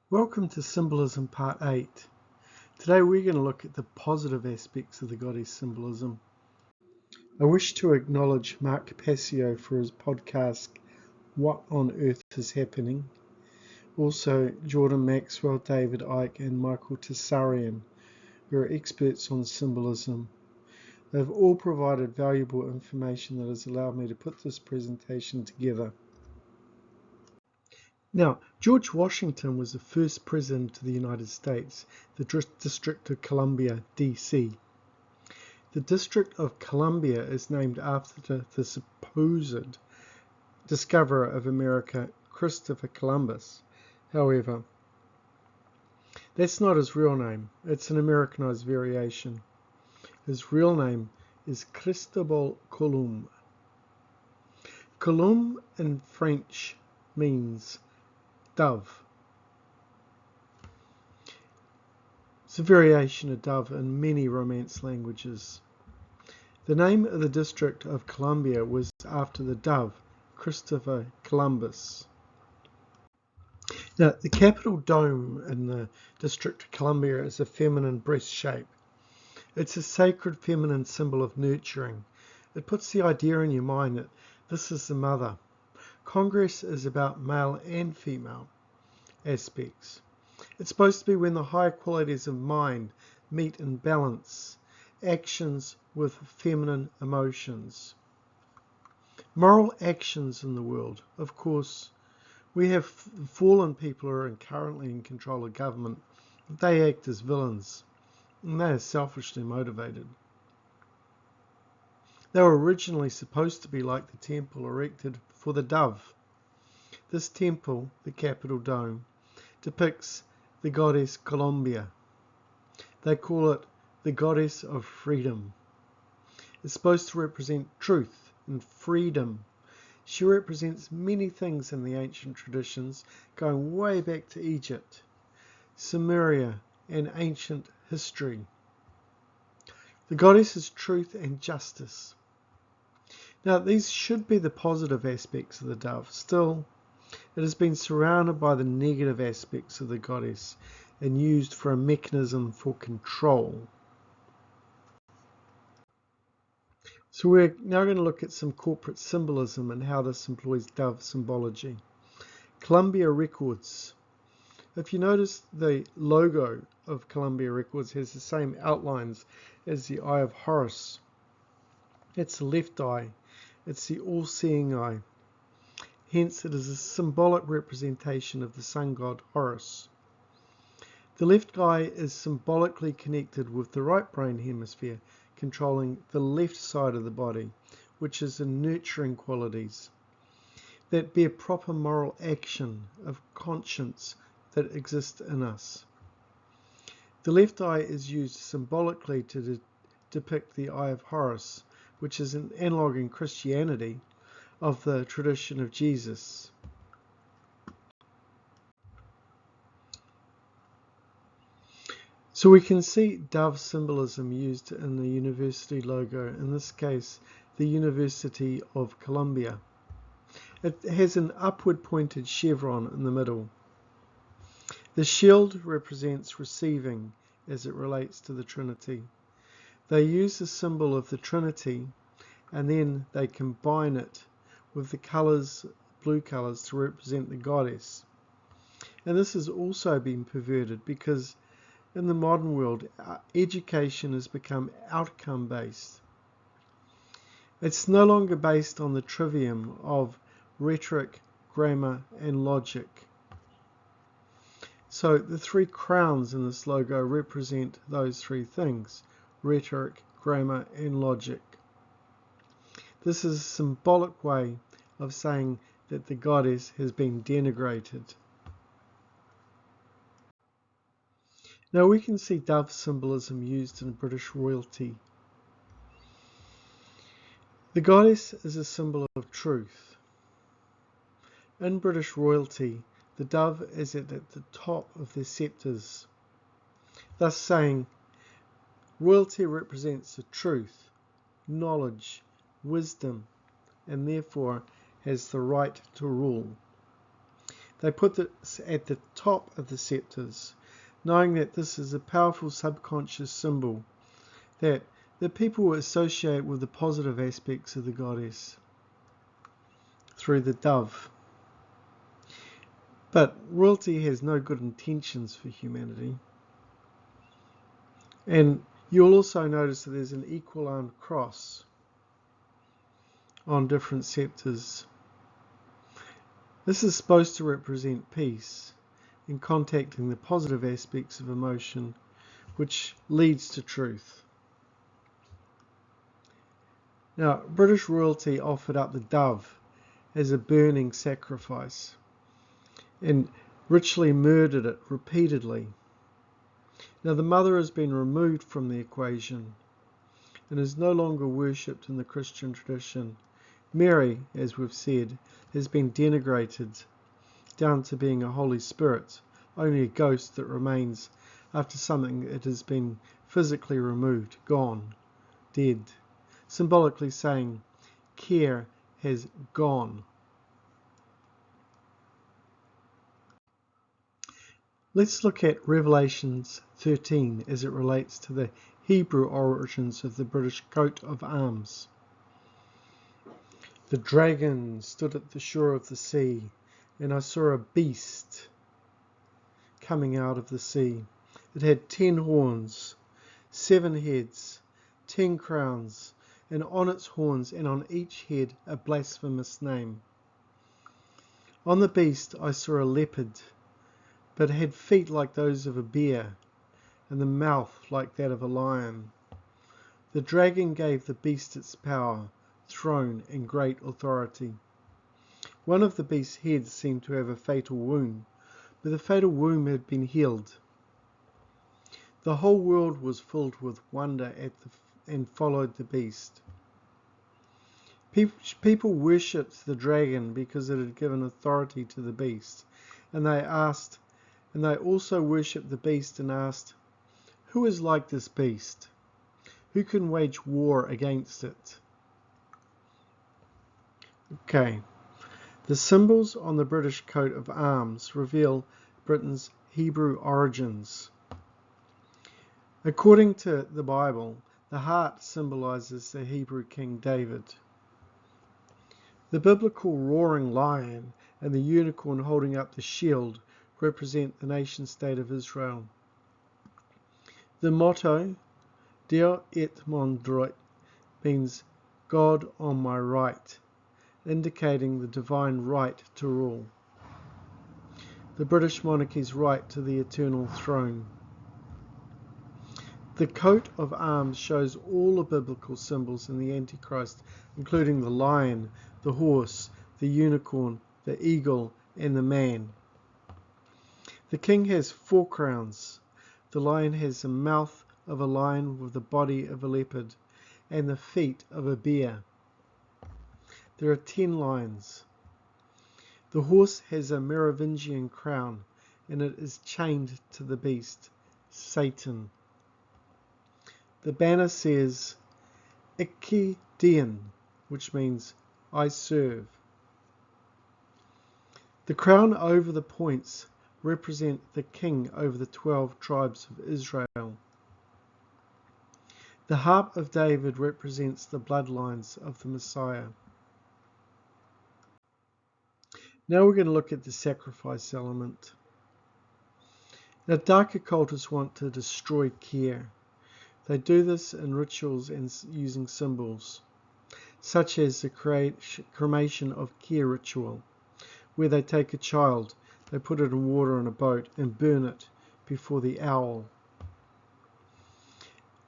Welcome to Symbolism Part 8. Today we're going to look at the positive aspects of the goddess symbolism. I wish to acknowledge Mark Passio for his podcast, What on Earth is Happening? Also Jordan Maxwell, David Icke and Michael Tessarian, who are experts on symbolism. They've all provided valuable information that has allowed me to put this presentation together. Now, George Washington was the first president of the United States, the District of Columbia, D.C. The District of Columbia is named after the supposed discoverer of America, Christopher Columbus. However, that's not his real name. It's an Americanized variation. His real name is Cristobal Colomb. Colomb in French means dove. It's a variation of dove in many Romance languages. The name of the District of Columbia was after the dove, Christopher Columbus. Now, the Capitol dome in the District of Columbia is a feminine breast shape. It's a sacred feminine symbol of nurturing. It puts the idea in your mind that this is the mother. Congress is about male and female aspects. It's supposed to be when the higher qualities of mind meet in balance, actions with feminine emotions. Moral actions in the world. Of course, we have fallen people who are currently in control of government. They act as villains, and they are selfishly motivated. They were originally supposed to be like the temple erected for the dove. This temple, the Capitol Dome, depicts the goddess Columbia. They call it the goddess of freedom. It's supposed to represent truth and freedom. She represents many things in the ancient traditions, going way back to Egypt, Sumeria, and ancient history. The goddess is truth and justice. Now, these should be the positive aspects of the dove. Still, it has been surrounded by the negative aspects of the goddess and used for a mechanism for control. So we're now going to look at some corporate symbolism and how this employs dove symbology. Columbia Records. If you notice, the logo of Columbia Records has the same outlines as the Eye of Horus. It's the left eye. It's the all-seeing eye. Hence, it is a symbolic representation of the sun god Horus. The left eye is symbolically connected with the right brain hemisphere, controlling the left side of the body, which is the nurturing qualities that bear proper moral action of conscience that exist in us. The left eye is used symbolically to depict the Eye of Horus, which is an analogue in Christianity of the tradition of Jesus. So we can see dove symbolism used in the university logo, in this case the University of Columbia. It has an upward pointed chevron in the middle. The shield represents receiving as it relates to the Trinity. They use the symbol of the Trinity and then they combine it with the colors, blue colors, to represent the goddess. And this has also been perverted because in the modern world, education has become outcome based. It's no longer based on the trivium of rhetoric, grammar, and logic. So the three crowns in this logo represent those three things: rhetoric, grammar, and logic. This is a symbolic way of saying that the goddess has been denigrated. Now we can see dove symbolism used in British royalty. The goddess is a symbol of truth. In British royalty, the dove is at the top of their sceptres, thus saying royalty represents the truth, knowledge, wisdom, and therefore has the right to rule. They put this at the top of the scepters, knowing that this is a powerful subconscious symbol that the people associate with the positive aspects of the goddess through the dove. But royalty has no good intentions for humanity. And you'll also notice that there's an equal-armed cross on different scepters. This is supposed to represent peace in contacting the positive aspects of emotion, which leads to truth. Now, British royalty offered up the dove as a burning sacrifice and ritually murdered it repeatedly. Now, the mother has been removed from the equation and is no longer worshipped in the Christian tradition. Mary, as we've said, has been denigrated down to being a Holy Spirit, only a ghost that remains after something that has been physically removed, gone, dead, symbolically saying care has gone. Let's look at Revelations 13 as it relates to the Hebrew origins of the British coat of arms. The dragon stood at the shore of the sea, and I saw a beast coming out of the sea. It had 10 horns, 7 heads, 10 crowns, and on its horns and on each head a blasphemous name. On the beast I saw a leopard, but it had feet like those of a bear, and the mouth like that of a lion. The dragon gave the beast its power, throne, and great authority. One of the beast's heads seemed to have a fatal wound, but the fatal wound had been healed. The whole world was filled with wonder and followed the beast. People worshipped the dragon because it had given authority to the beast, and they also worshipped the beast and asked, "Who is like this beast? Who can wage war against it?" Okay. The symbols on the British coat of arms reveal Britain's Hebrew origins. According to the Bible, the heart symbolizes the Hebrew King David. The biblical roaring lion and the unicorn holding up the shield represent the nation-state of Israel. The motto, Deo et mon droit, means God on my right, indicating the divine right to rule. The British monarchy's right to the eternal throne. The coat of arms shows all the biblical symbols in the Antichrist, including the lion, the horse, the unicorn, the eagle, and the man. The king has 4 crowns. The lion has the mouth of a lion with the body of a leopard and the feet of a bear. There are 10 lions. The horse has a Merovingian crown, and it is chained to the beast, Satan. The banner says, Iki Dien, which means, I serve. The crown over the points represent the king over the 12 tribes of Israel. The harp of David represents the bloodlines of the Messiah. Now we're going to look at the sacrifice element. Now, dark occultists want to destroy care. They do this in rituals and using symbols, such as the cremation of care ritual, where they take a child, they put it in water in a boat and burn it before the owl.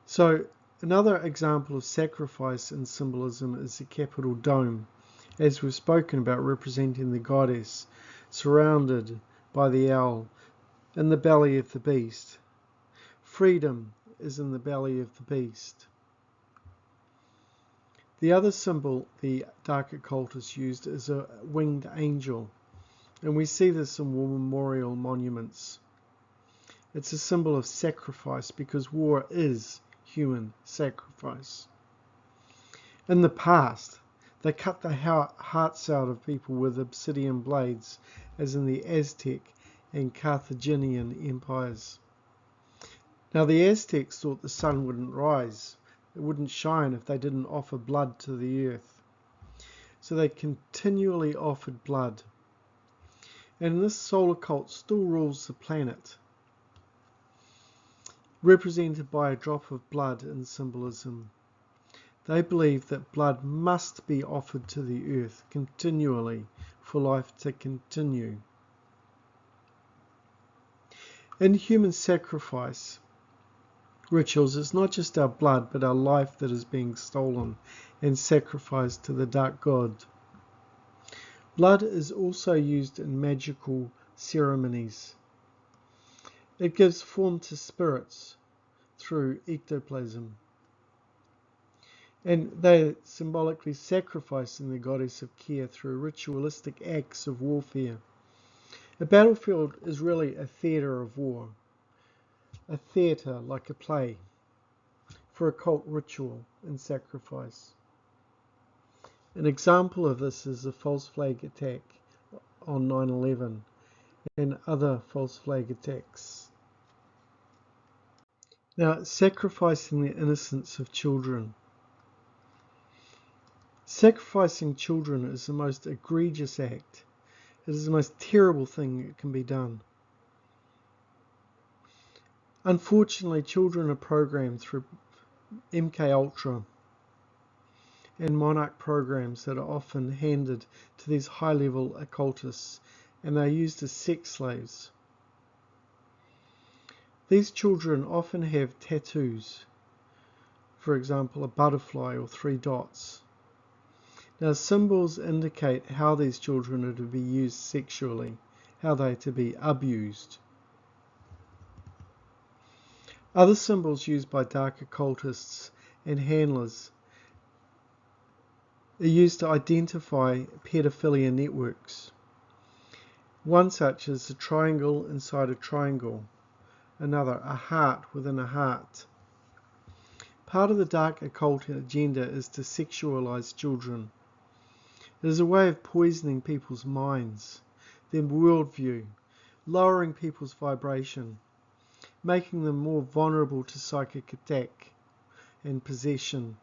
So another example of sacrifice in symbolism is the capital dome, as we've spoken about, representing the goddess surrounded by the owl in the belly of the beast. Freedom is in the belly of the beast. The other symbol the dark occultists used is a winged angel, and we see this in war memorial monuments. It's a symbol of sacrifice because war is human sacrifice. In the past, They cut the hearts out of people with obsidian blades, as in the Aztec and Carthaginian empires. Now the Aztecs thought the sun wouldn't rise, it wouldn't shine if they didn't offer blood to the earth. So they continually offered blood. And this solar cult still rules the planet, represented by a drop of blood in symbolism. They believe that blood must be offered to the earth continually for life to continue. In human sacrifice rituals, it's not just our blood, but our life that is being stolen and sacrificed to the dark god. Blood is also used in magical ceremonies. It gives form to spirits through ectoplasm. And they symbolically sacrificing the goddess of care through ritualistic acts of warfare. A battlefield is really a theatre of war, a theatre like a play, for occult ritual and sacrifice. An example of this is the false flag attack on 9/11 and other false flag attacks. Now, sacrificing the innocence of children. Sacrificing children is the most egregious act. It is the most terrible thing that can be done. Unfortunately, children are programmed through MK Ultra and monarch programs that are often handed to these high-level occultists, and they are used as sex slaves. These children often have tattoos, for example, a butterfly or 3 dots. Now, symbols indicate how these children are to be used sexually, how they are to be abused. Other symbols used by dark occultists and handlers are used to identify pedophilia networks. One such is a triangle inside a triangle, another a heart within a heart. Part of the dark occult agenda is to sexualize children. It is a way of poisoning people's minds, their worldview, lowering people's vibration, making them more vulnerable to psychic attack and possession.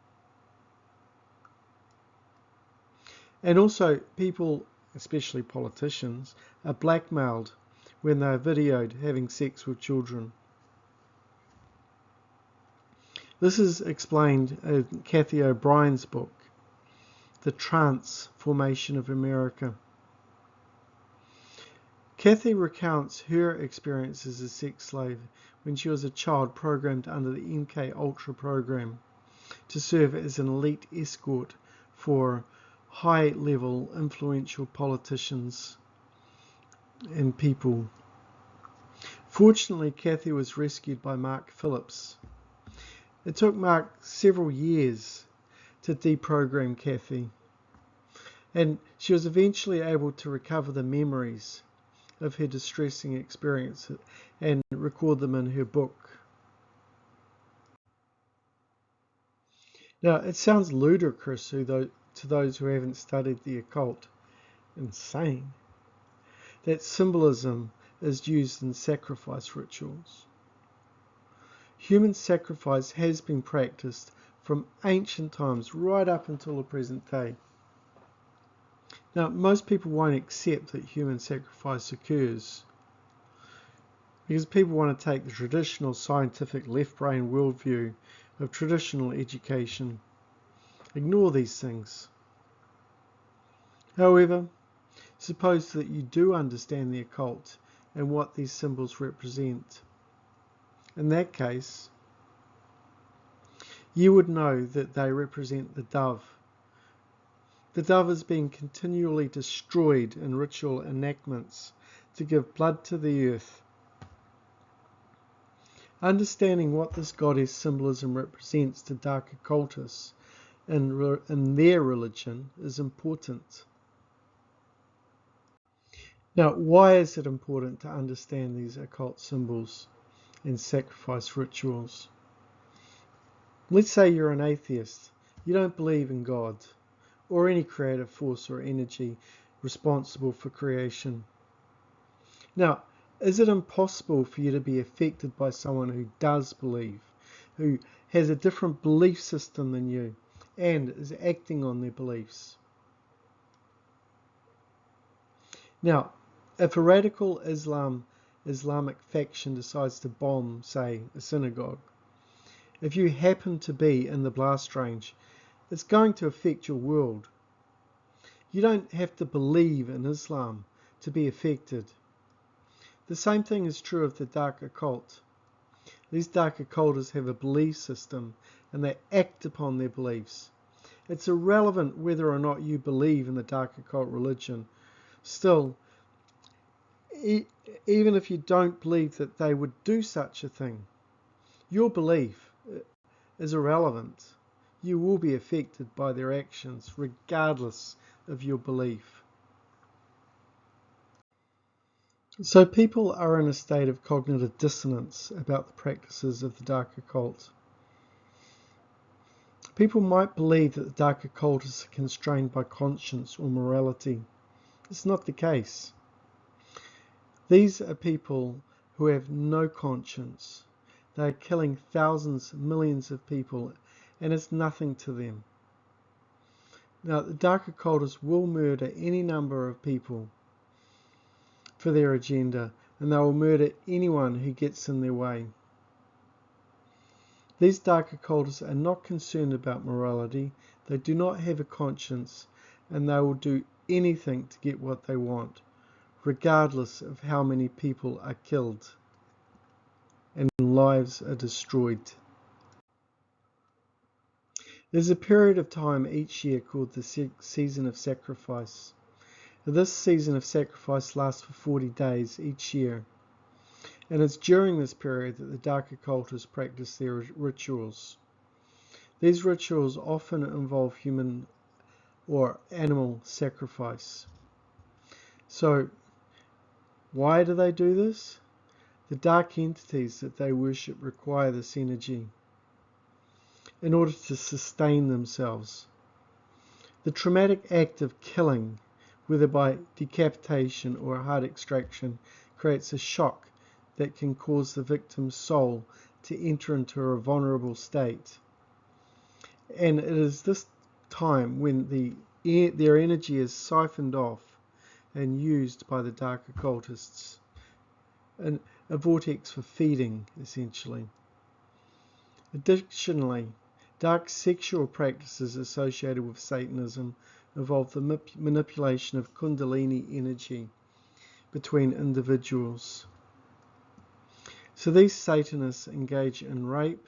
And also people, especially politicians, are blackmailed when they are videoed having sex with children. This is explained in Kathy O'Brien's book, The Transformation of America. Kathy recounts her experience as a sex slave when she was a child programmed under the MK Ultra program to serve as an elite escort for high-level influential politicians and people. Fortunately, Kathy was rescued by Mark Phillips. It took Mark several years to deprogram Kathy, and she was eventually able to recover the memories of her distressing experience and record them in her book. Now, it sounds ludicrous to those who haven't studied the occult, insane, that symbolism is used in sacrifice rituals. Human sacrifice has been practiced from ancient times right up until the present day. Now, most people won't accept that human sacrifice occurs because people want to take the traditional scientific left-brain worldview of traditional education. Ignore these things. However, suppose that you do understand the occult and what these symbols represent. In that case, you would know that they represent the dove. The dove is being continually destroyed in ritual enactments to give blood to the earth. Understanding what this goddess symbolism represents to dark occultists in their religion is important. Now, why is it important to understand these occult symbols and sacrifice rituals? Let's say you're an atheist. You don't believe in God or any creative force or energy responsible for creation. Now, is it impossible for you to be affected by someone who does believe, who has a different belief system than you, and is acting on their beliefs? Now, if a radical Islamic faction decides to bomb, say, a synagogue, if you happen to be in the blast range, it's going to affect your world. You don't have to believe in Islam to be affected. The same thing is true of the dark occult. These dark occultists have a belief system and they act upon their beliefs. It's irrelevant whether or not you believe in the dark occult religion. Still, even if you don't believe that they would do such a thing, your belief is irrelevant. You will be affected by their actions regardless of your belief. So people are in a state of cognitive dissonance about the practices of the dark occult. People might believe that the dark occultists are constrained by conscience or morality. It's not the case. These are people who have no conscience. They are killing thousands, millions of people, and it's nothing to them. Now, the dark occultists will murder any number of people for their agenda, and they will murder anyone who gets in their way. These dark occultists are not concerned about morality, they do not have a conscience, and they will do anything to get what they want, regardless of how many people are killed and lives are destroyed. There's a period of time each year called the season of sacrifice. This season of sacrifice lasts for 40 days each year, and it's during this period that the dark occultists practice their rituals. These rituals often involve human or animal sacrifice. So, why do they do this? The dark entities that they worship require this energy in order to sustain themselves. The traumatic act of killing, whether by decapitation or heart extraction, creates a shock that can cause the victim's soul to enter into a vulnerable state. And it is this time when their energy is siphoned off and used by the dark occultists. And a vortex for feeding, essentially. Additionally, dark sexual practices associated with Satanism involve the manipulation of Kundalini energy between individuals. So these Satanists engage in rape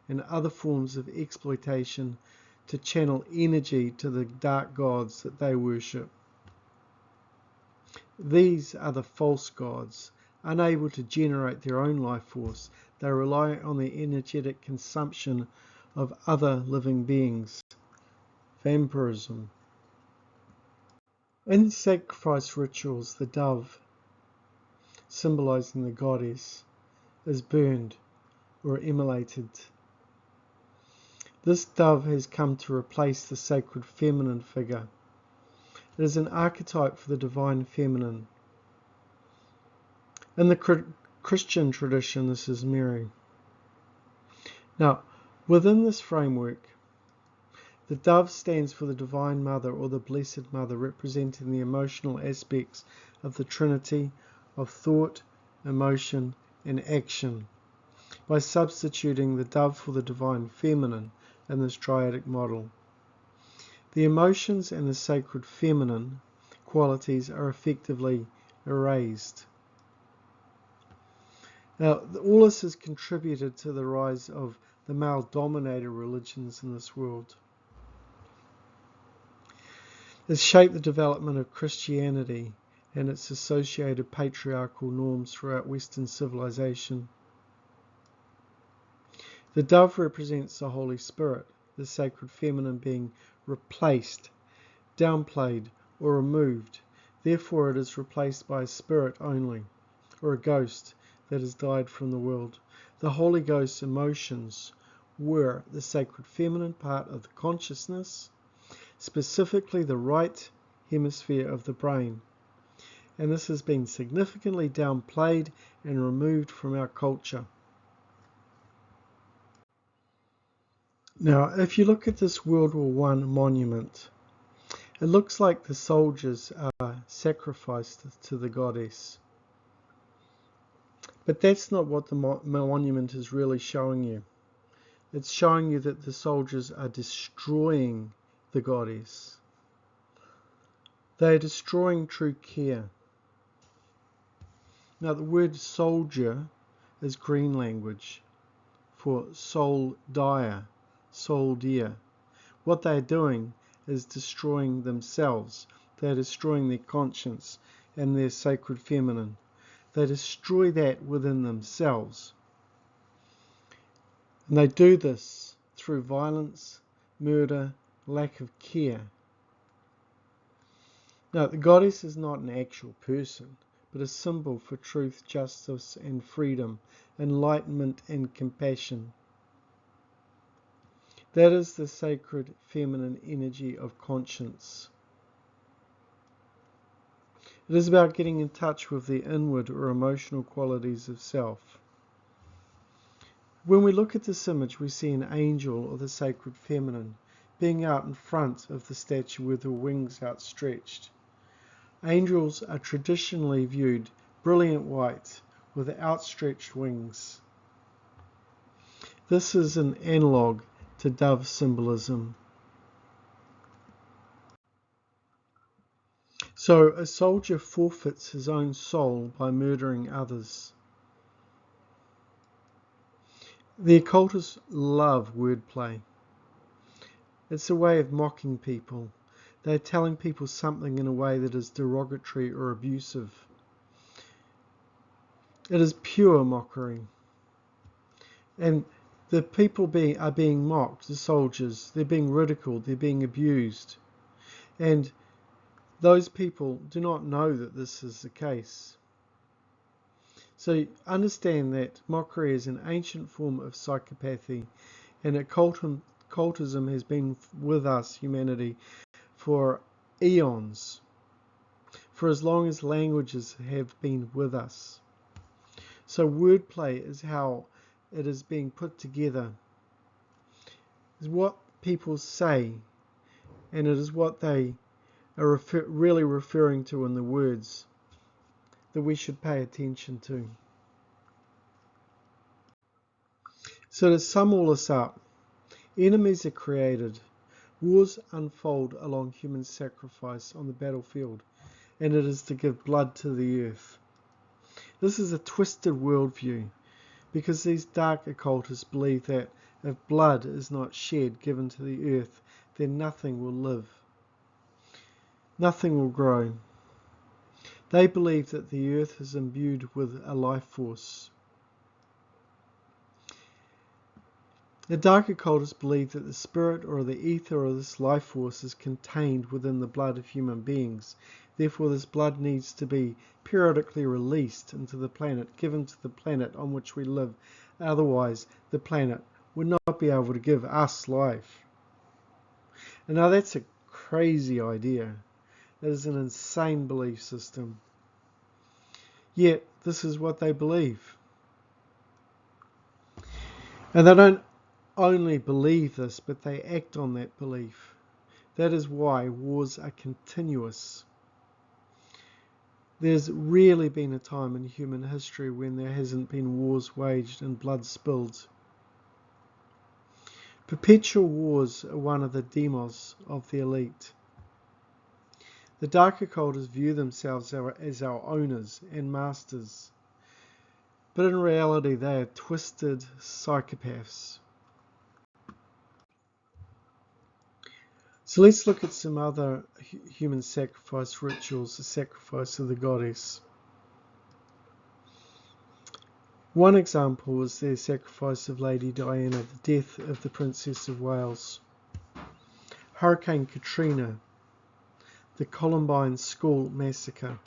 and other forms of exploitation to channel energy to the dark gods that they worship. These are the false gods, unable to generate their own life force. They rely on the energetic consumption of other living beings. Vampirism. In sacrifice rituals, the dove, symbolizing the goddess, is burned or immolated. This dove has come to replace the sacred feminine figure. It is an archetype for the divine feminine. In the Christian tradition, this is Mary. Now, within this framework, the dove stands for the Divine Mother or the Blessed Mother, representing the emotional aspects of the Trinity of thought, emotion, and action, by substituting the dove for the Divine Feminine in this triadic model. The emotions and the sacred feminine qualities are effectively erased. Now, all this has contributed to the rise of the male-dominated religions in this world. It's shaped the development of Christianity and its associated patriarchal norms throughout Western civilization. The dove represents the Holy Spirit, the sacred feminine being replaced, downplayed, or removed. Therefore it is replaced by a spirit only, or a ghost that has died from the world. The Holy Ghost's emotions were the sacred feminine part of the consciousness, specifically the right hemisphere of the brain, and this has been significantly downplayed and removed from our culture. Now, if you look at this World War I monument, it looks like the soldiers are sacrificed to the goddess. But that's not what the monument is really showing you. It's showing you that the soldiers are destroying the goddess. They are destroying true care. Now, the word soldier is Green language for soul dire, soul dear. What they're doing is destroying themselves. They're destroying their conscience and their sacred feminine. They destroy that within themselves. And they do this through violence, murder, lack of care. Now, the goddess is not an actual person, but a symbol for truth, justice, and freedom, enlightenment and compassion. That is the sacred feminine energy of conscience. It is about getting in touch with the inward or emotional qualities of self. When we look at this image, we see an angel or the sacred feminine being out in front of the statue with her wings outstretched. Angels are traditionally viewed brilliant white with outstretched wings. This is an analogue to Dove Symbolism. So a soldier forfeits his own soul by murdering others. The occultists love wordplay. It's a way of mocking people. They're telling people something in a way that is derogatory or abusive. It is pure mockery. And the people are being mocked, the soldiers. They're being ridiculed. They're being abused. And those people do not know that this is the case. So understand that mockery is an ancient form of psychopathy, and occultism has been with us, humanity, for eons, for as long as languages have been with us. So wordplay is how it is being put together. It's what people say, and it is what they are really referring to in the words that we should pay attention to. So to sum all this up, enemies are created, wars unfold along human sacrifice on the battlefield, and it is to give blood to the earth. This is a twisted worldview, because these dark occultists believe that if blood is not shed, given to the earth, then nothing will live. Nothing will grow. They believe that the earth is imbued with a life force. The dark occultists believe that the spirit or the ether of this life force is contained within the blood of human beings. Therefore, this blood needs to be periodically released into the planet, given to the planet on which we live. Otherwise, the planet would not be able to give us life. And now that's a crazy idea. It is an insane belief system. Yet, this is what they believe. And they don't only believe this, but they act on that belief. That is why wars are continuous. There's rarely been a time in human history when there hasn't been wars waged and blood spilled. Perpetual wars are one of the demos of the elite. The dark occultists view themselves as our owners and masters, but in reality they are twisted psychopaths. So let's look at some other human sacrifice rituals, the sacrifice of the goddess. One example is the sacrifice of Lady Diana, the death of the Princess of Wales. Hurricane Katrina, the Columbine School Massacre,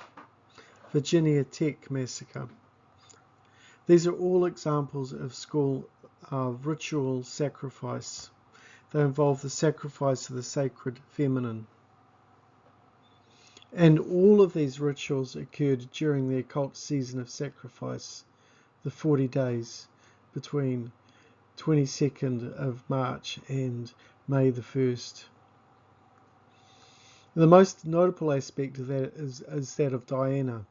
Virginia Tech Massacre. These are all examples of ritual sacrifice. They involve the sacrifice of the sacred feminine. And all of these rituals occurred during the occult season of sacrifice, the 40 days between 22nd of March and May the 1st. The most notable aspect of that is that of Diana.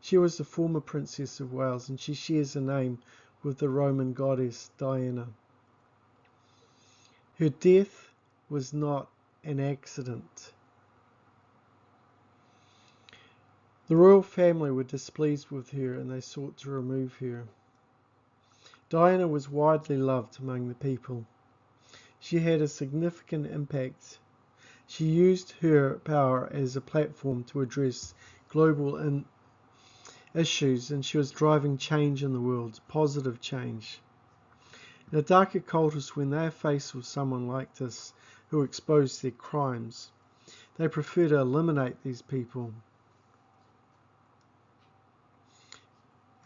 She was the former Princess of Wales, and she shares a name with the Roman goddess Diana. Her death was not an accident. The royal family were displeased with her and they sought to remove her. Diana was widely loved among the people. She had a significant impact. She used her power as a platform to address global issues, and she was driving change in the world, positive change. Now, dark occultists, when they are faced with someone like this who expose their crimes, they prefer to eliminate these people.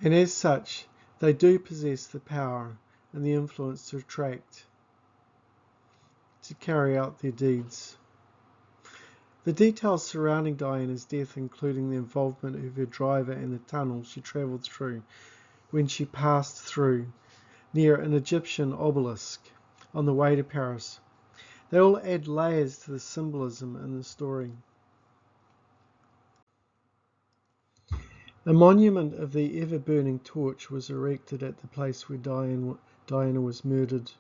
And as such, they do possess the power and the influence to attract, to carry out their deeds. The details surrounding Diana's death, including the involvement of her driver and the tunnel she travelled through when she passed through near an Egyptian obelisk on the way to Paris, they all add layers to the symbolism in the story. A monument of the ever-burning torch was erected at the place where Diana was murdered.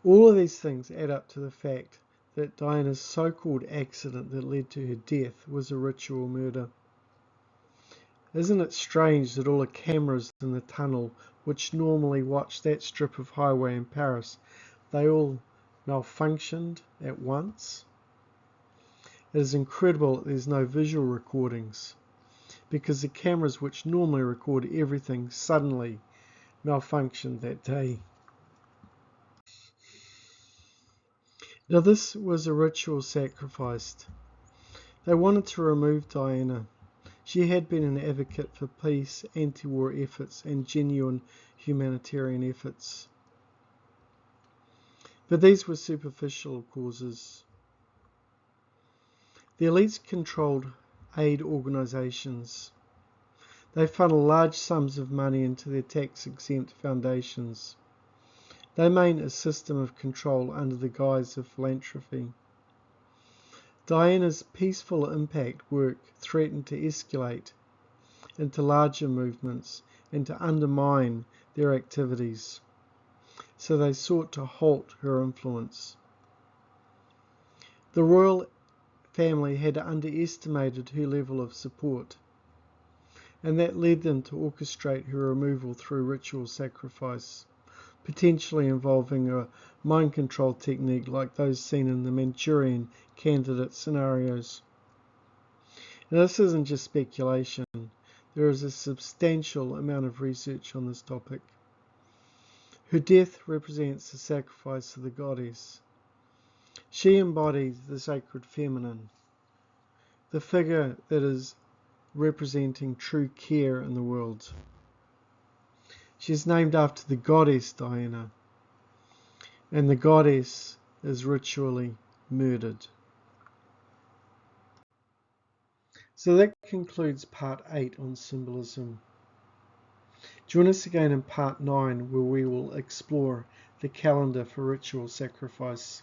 All of these things add up to the fact that Diana's so-called accident that led to her death was a ritual murder. Isn't it strange that all the cameras in the tunnel which normally watch that strip of highway in Paris, they all malfunctioned at once? It is incredible that there's no visual recordings, because the cameras which normally record everything suddenly malfunctioned that day. Now this was a ritual sacrificed. They wanted to remove Diana. She had been an advocate for peace, anti-war efforts, and genuine humanitarian efforts. But these were superficial causes. The elites controlled aid organisations. They funnel large sums of money into their tax-exempt foundations. They maintain a system of control under the guise of philanthropy. Diana's peaceful impact work threatened to escalate into larger movements and to undermine their activities, so they sought to halt her influence. The royal family had underestimated her level of support, and that led them to orchestrate her removal through ritual sacrifice, potentially involving a mind control technique like those seen in the Manchurian candidate scenarios. Now, this isn't just speculation. There is a substantial amount of research on this topic. Her death represents the sacrifice of the goddess. She embodies the sacred feminine, the figure that is representing true care in the world. She is named after the goddess Diana, and the goddess is ritually murdered. So that concludes part 8 on symbolism. Join us again in part 9, where we will explore the calendar for ritual sacrifice.